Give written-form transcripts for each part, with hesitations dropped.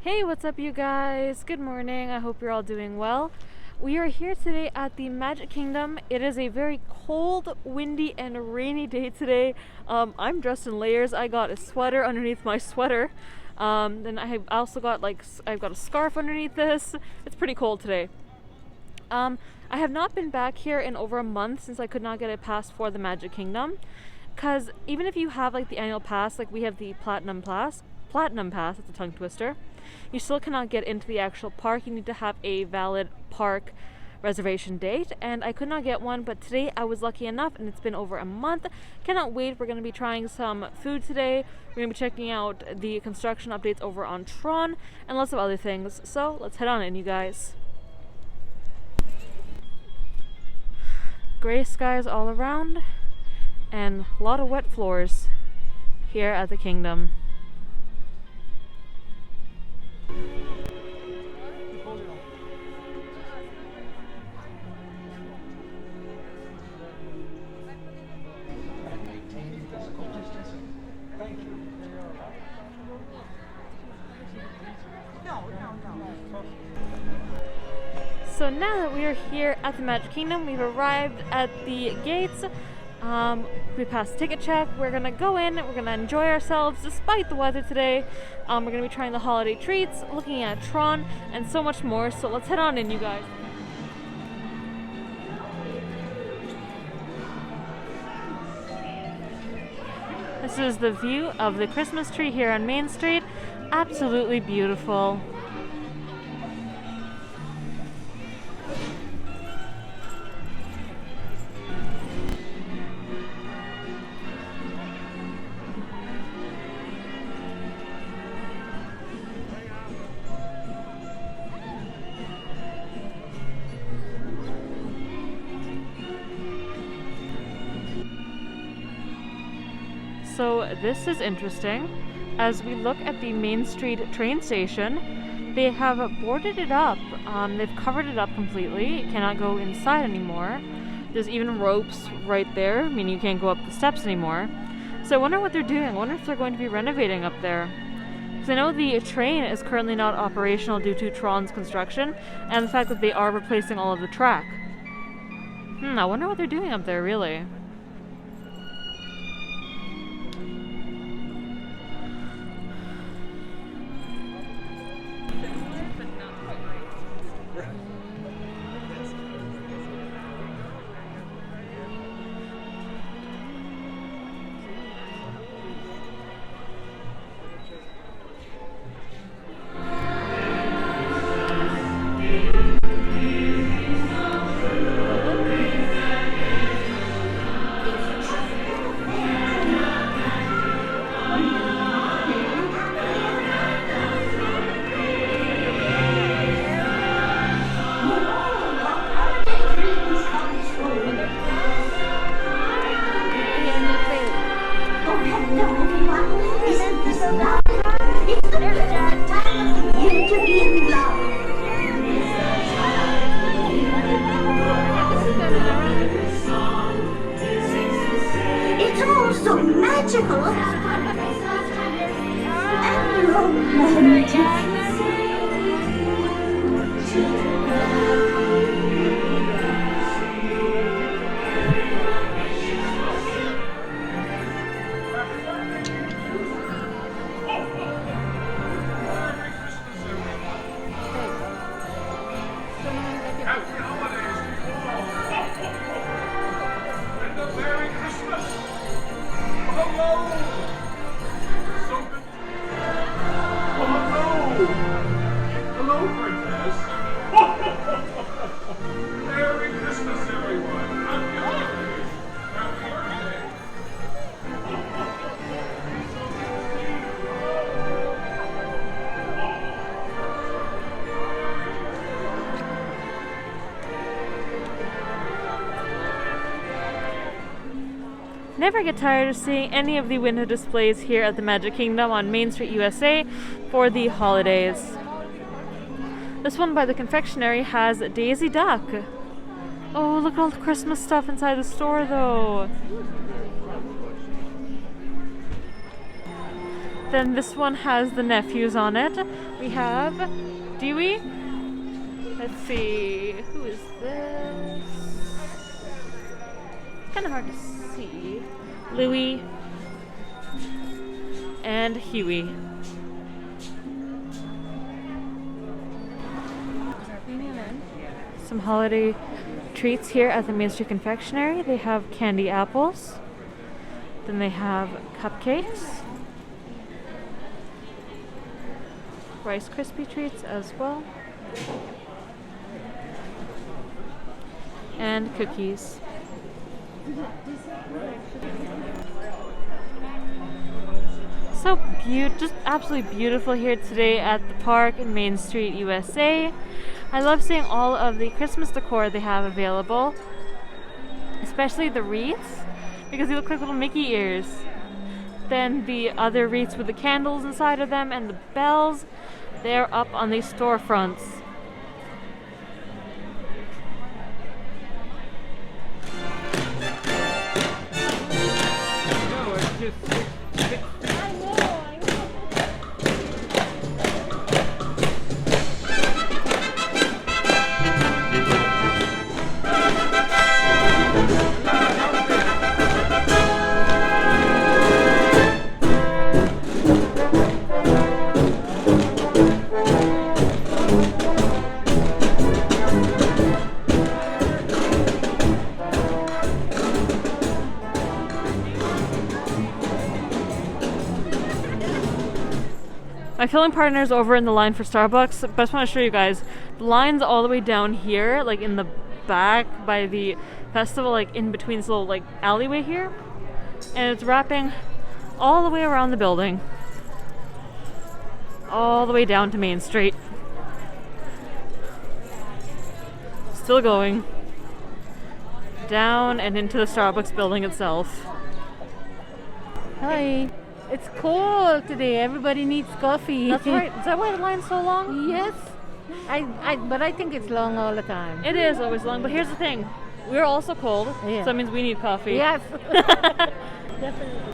Hey, what's up you guys? Good morning. I hope you're all doing well. We are here today at the Magic Kingdom. It is a very cold, windy, and rainy day today. I'm dressed in layers. I got a sweater underneath my sweater. Then I have also got I've got a scarf underneath this. It's pretty cold today. I have not been back here in over a month since I could not get a pass for the Magic Kingdom. Cause even if you have like the annual pass, like we have the Platinum Pass, it's a tongue twister, you still cannot get into the actual park. You need to have a valid park reservation date, and I could not get one, but today I was lucky enough, and it's been over a month. Cannot wait. We're going to be trying some food today. We're going to be checking out the construction updates over on Tron and lots of other things. So let's head on in, you guys. Gray skies all around and a lot of wet floors here at the Kingdom. So now that we are here at the Magic Kingdom, we've arrived at the gates. We passed the ticket check. We're gonna go in, we're gonna enjoy ourselves despite the weather today. We're gonna be trying the holiday treats, looking at Tron, and so much more. So let's head on in, you guys. This is the view of the Christmas tree here on Main Street. Absolutely beautiful. So this is interesting. As we look at the Main Street train station, they have boarded it up. They've covered it up completely. You cannot go inside anymore. There's even ropes right there, meaning you can't go up the steps anymore. So I wonder what they're doing. I wonder if they're going to be renovating up there. Because I know the train is currently not operational due to Tron's construction and the fact that they are replacing all of the track. I wonder what they're doing up there, really. It's all so magical and romantic. Never get tired of seeing any of the window displays here at the Magic Kingdom on Main Street, USA for the holidays. This one by the confectionery has Daisy Duck. Oh, look at all the Christmas stuff inside the store though. Then this one has the nephews on it. We have Dewey. Let's see, who is this? It's kind of hard to see. Louie and Huey. Some holiday treats here at the Main Street Confectionery. They have candy apples. Then they have cupcakes. Rice Krispie treats as well. And cookies. So just absolutely beautiful here today at the park in Main Street, USA. I love seeing all of the Christmas decor they have available, especially the wreaths, because they look like little Mickey ears. Then the other wreaths with the candles inside of them and the bells, they're up on these storefronts. My filming partner's over in the line for Starbucks, but I just want to show you guys. The line's all the way down here, like in the back by the festival, like in between this little like alleyway here. And it's wrapping all the way around the building. All the way down to Main Street. Still going. Down and into the Starbucks building itself. Hi. It's cold today. Everybody needs coffee. That's right. Is that why the line's so long? Yes. But I think it's long all the time. It is always long, but here's the thing. We're also cold, Yeah. so that means we need coffee. Yes. Definitely.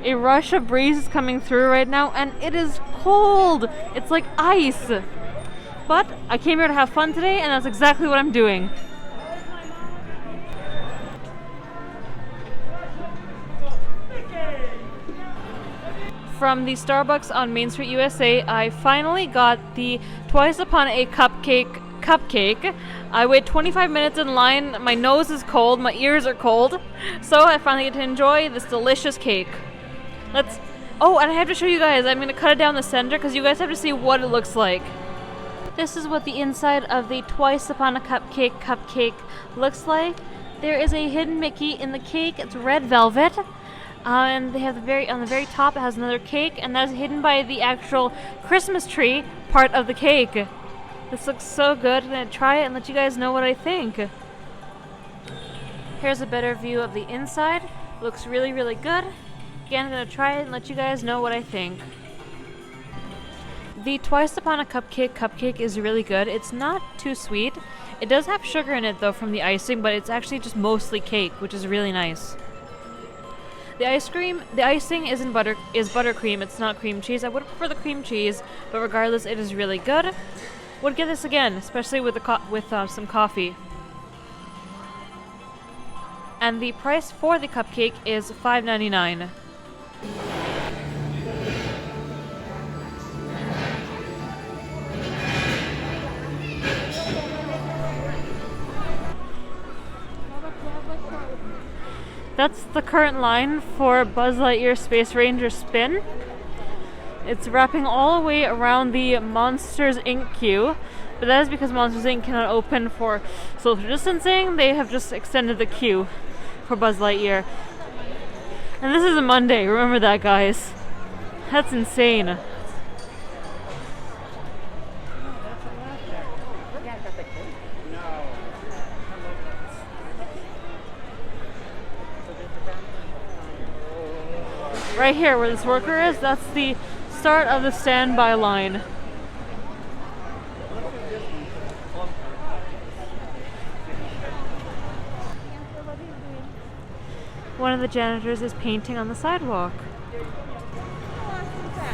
A rush of breeze is coming through right now, and it is cold. It's like ice. But I came here to have fun today, and that's exactly what I'm doing. From the Starbucks on Main Street, USA, I finally got the Twice Upon a cupcake. I wait 25 minutes in line. My nose is cold, my ears are cold, so I finally get to enjoy this delicious cake. Oh, and I have to show you guys. I'm going to cut it down the center because you guys have to see what it looks like. This is what the inside of the Twice Upon a cupcake looks like. There is a hidden Mickey in the cake. It's red velvet. And they have on the very top it has another cake, and that is hidden by the actual Christmas tree part of the cake. This looks so good. I'm gonna try it and let you guys know what I think. Here's a better view of the inside. It looks really, really good. Again, I'm gonna try it and let you guys know what I think. The Twice Upon a cupcake is really good. It's not too sweet. It does have sugar in it though from the icing, but it's actually just mostly cake, which is really nice. The icing is buttercream. It's not cream cheese. I would prefer the cream cheese, but regardless, it is really good. Would get this again, especially with some coffee. And the price for the cupcake is $5.99. That's the current line for Buzz Lightyear Space Ranger Spin. It's wrapping all the way around the Monsters Inc. queue, but that is because Monsters Inc. cannot open for social distancing. They have just extended the queue for Buzz Lightyear. And this is a Monday, remember that, guys. That's insane. Right here where this worker is, that's the start of the standby line. One of the janitors is painting on the sidewalk.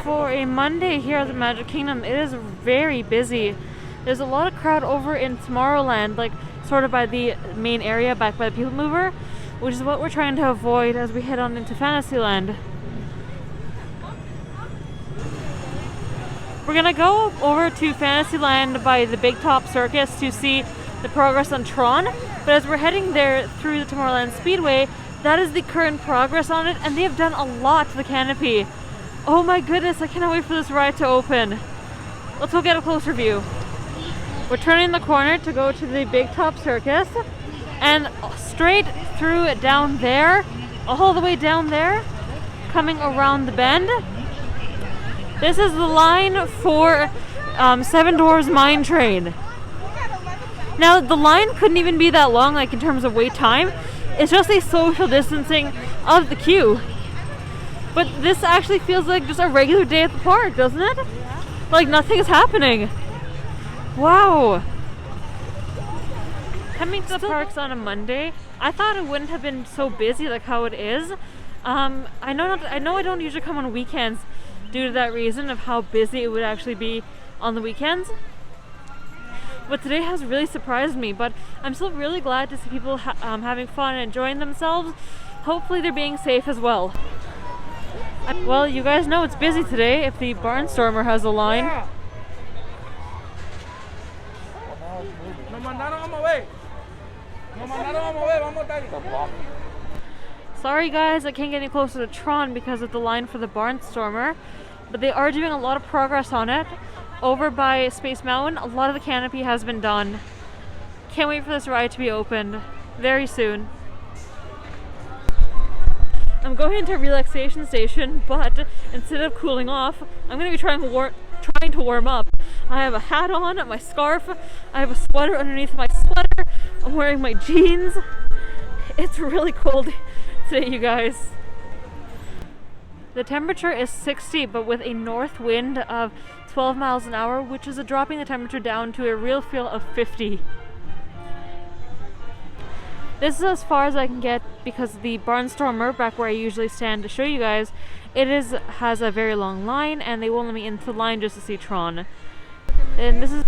For a Monday here at the Magic Kingdom, it is very busy. There's a lot of crowd over in Tomorrowland, like sort of by the main area back by the People Mover, which is what we're trying to avoid as we head on into Fantasyland. We're gonna go over to Fantasyland by the Big Top Circus to see the progress on Tron, but as we're heading there through the Tomorrowland Speedway, that is the current progress on it, and they have done a lot to the canopy. Oh my goodness, I cannot wait for this ride to open. Let's go get a closer view. We're turning the corner to go to the Big Top Circus, and straight through it down there, all the way down there, coming around the bend. This is the line for Seven Dwarfs Mine Train. Now, the line couldn't even be that long, like in terms of wait time. It's just a social distancing of the queue. But this actually feels like just a regular day at the park, doesn't it? Yeah. Like nothing is happening. Wow. Coming to the parks on a Monday, I thought it wouldn't have been so busy like how it is. I know I don't usually come on weekends due to that reason of how busy it would actually be on the weekends. But today has really surprised me, but I'm still really glad to see people having fun and enjoying themselves. Hopefully they're being safe as well. Well, you guys know it's busy today if the Barnstormer has a line. Sorry guys, I can't get any closer to Tron because of the line for the Barnstormer, but they are doing a lot of progress on it. Over by Space Mountain, a lot of the canopy has been done. Can't wait for this ride to be opened very soon. I'm going into a relaxation station, but instead of cooling off, I'm going to be trying to warm up. I have a hat on, my scarf, I have a sweater underneath my sweater, I'm wearing my jeans. It's really cold today, you guys. The temperature is 60, but with a north wind of 12 miles an hour, which is dropping the temperature down to a real feel of 50. This is as far as I can get because the Barnstormer, back where I usually stand to show you guys, has a very long line, and they won't let me into the line just to see Tron. And this is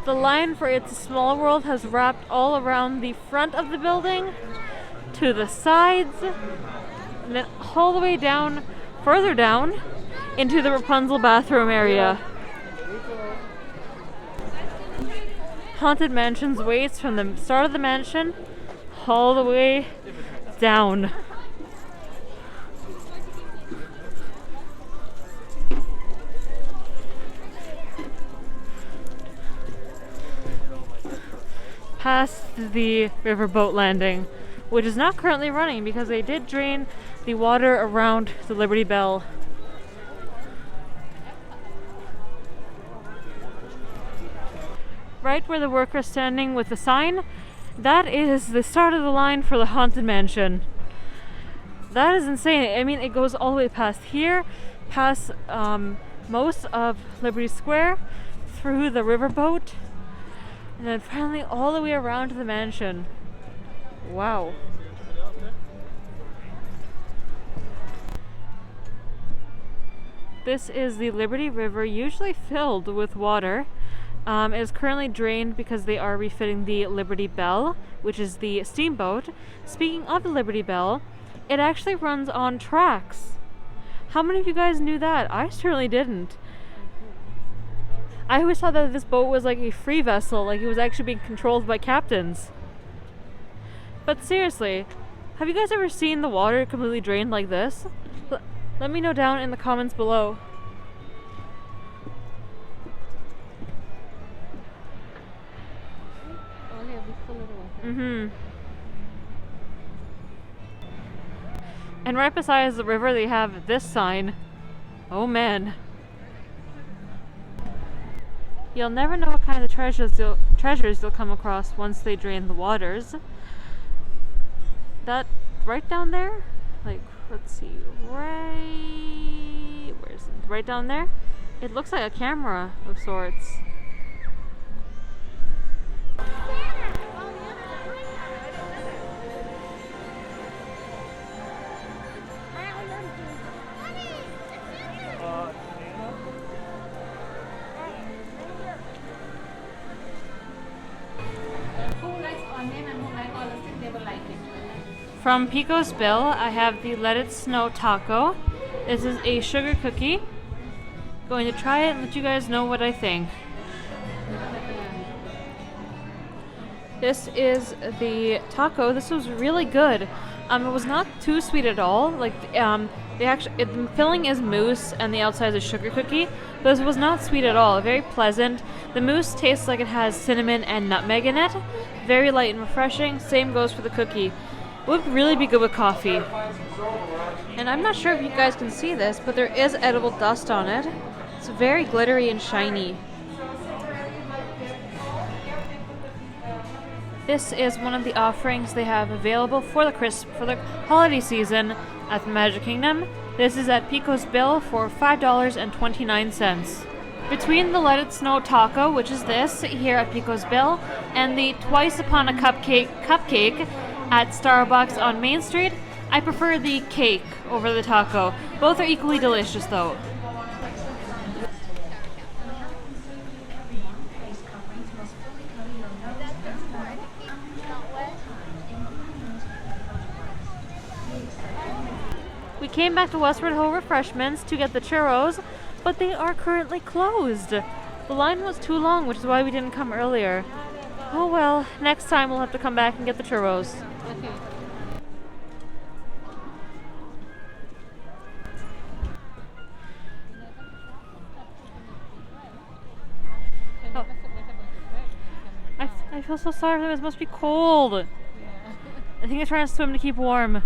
the line for It's a Small World has wrapped all around the front of the building, to the sides, and then all the way down, further down, into the Rapunzel bathroom area. Haunted Mansion's waits from the start of the mansion all the way down. Past the riverboat landing, which is not currently running because they did drain the water around the Liberty Bell. Right where the worker's standing with the sign, that is the start of the line for the Haunted Mansion. That is insane. I mean, it goes all the way past here, past most of Liberty Square, through the riverboat, and then finally all the way around to the mansion. Wow. This is the Liberty River, usually filled with water. It is currently drained because they are refitting the Liberty Belle, which is the steamboat. Speaking of the Liberty Belle, it actually runs on tracks. How many of you guys knew that? I certainly didn't. I always thought that this boat was like a free vessel, like it was actually being controlled by captains. But seriously, have you guys ever seen the water completely drained like this? Let me know down in the comments below. And right beside the river they have this sign. Oh man. You'll never know what kind of treasures you'll come across once they drain the waters. That right down there? Like, let's see, where's it? Right down there? It looks like a camera of sorts. From Pico's Bill, I have the Let It Snow taco. This is a sugar cookie. Going to try it and let you guys know what I think. This is the taco. This was really good. It was not too sweet at all. Like the filling is mousse and the outside is a sugar cookie. But this was not sweet at all. Very pleasant. The mousse tastes like it has cinnamon and nutmeg in it. Very light and refreshing. Same goes for the cookie. Would really be good with coffee. And I'm not sure if you guys can see this, but there is edible dust on it. It's very glittery and shiny. This is one of the offerings they have available for the holiday season at the Magic Kingdom. This is at Pico's Bill for $5.29. Between the Let It Snow taco, which is this here at Pico's Bill, and the Twice Upon a Cupcake at Starbucks on Main Street, I prefer the cake over the taco. Both are equally delicious though. We came back to Westward Ho Refreshments to get the churros, but they are currently closed. The line was too long, which is why we didn't come earlier. Oh well, next time we'll have to come back and get the churros. Okay. Oh. I feel so sorry for them. It must be cold. Yeah. I think they're trying to swim to keep warm.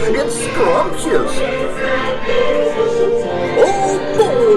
It's scrumptious. Oh boy!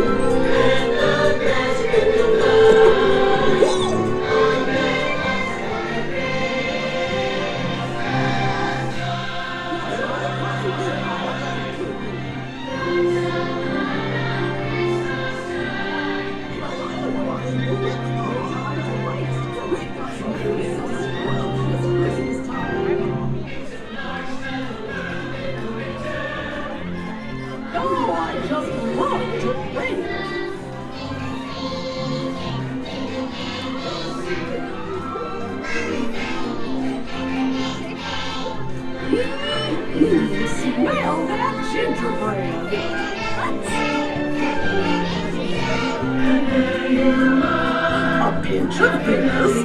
inch of this,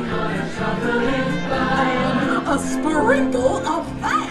and a sprinkle of that.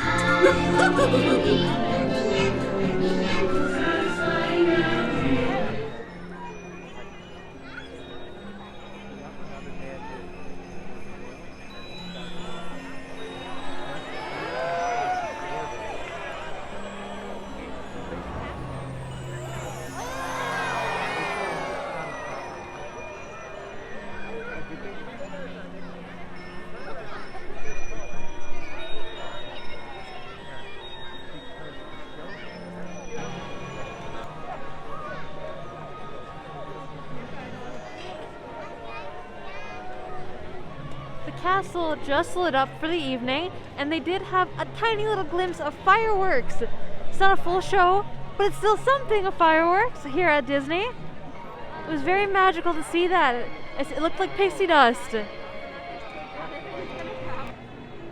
The castle just lit up for the evening, and they did have a tiny little glimpse of fireworks. It's not a full show, but it's still something of fireworks here at Disney. It was very magical to see that. It looked like pixie dust.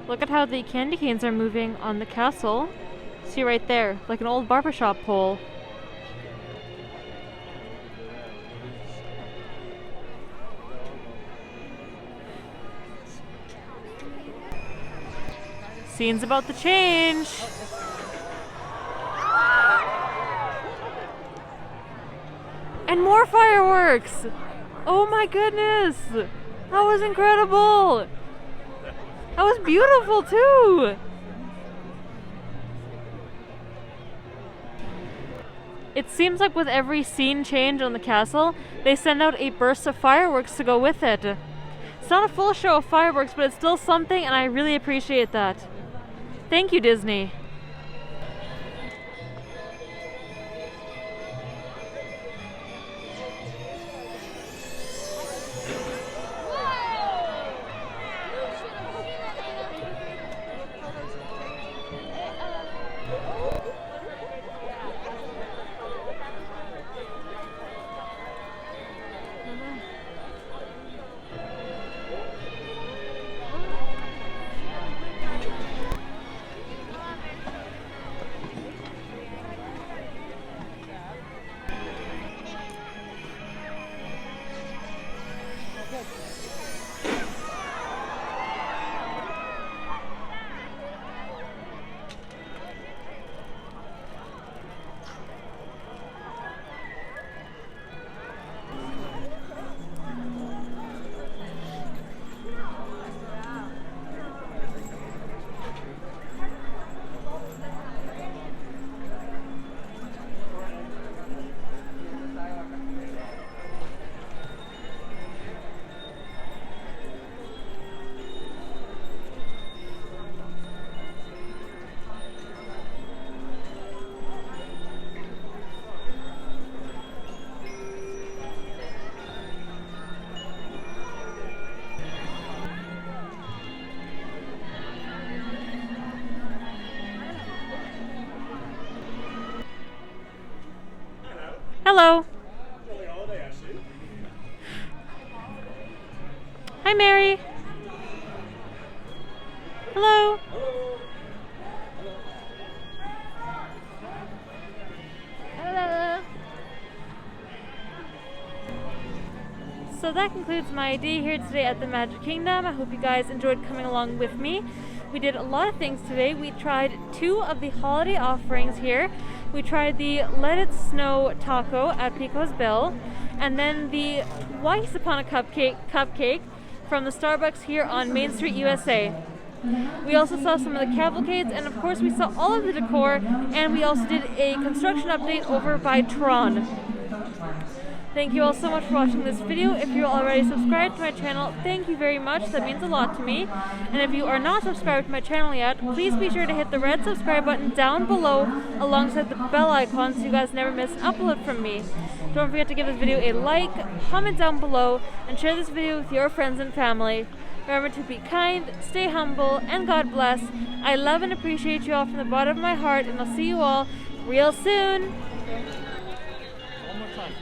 Look at how the candy canes are moving on the castle. See right there, like an old barbershop pole. Scene's about to change. And more fireworks! Oh my goodness! That was incredible! That was beautiful too! It seems like with every scene change on the castle, they send out a burst of fireworks to go with it. It's not a full show of fireworks, but it's still something, and I really appreciate that. Thank you, Disney. Hello. Hi, Mary. Hello. Hello. So that concludes my day here today at the Magic Kingdom. I hope you guys enjoyed coming along with me. We did a lot of things today. We tried 2 of the holiday offerings here. We tried the Let It Snow taco at Pico's Bill, and then the Once Upon a cupcake from the Starbucks here on Main Street, USA. We also saw some of the cavalcades, and of course we saw all of the decor, and we also did a construction update over by Tron. Thank you all so much for watching this video. If you're already subscribed to my channel, thank you very much. That means a lot to me. And if you are not subscribed to my channel yet, please be sure to hit the red subscribe button down below alongside the bell icon so you guys never miss an upload from me. Don't forget to give this video a like, comment down below, and share this video with your friends and family. Remember to be kind, stay humble, and God bless. I love and appreciate you all from the bottom of my heart, and I'll see you all real soon. One more time.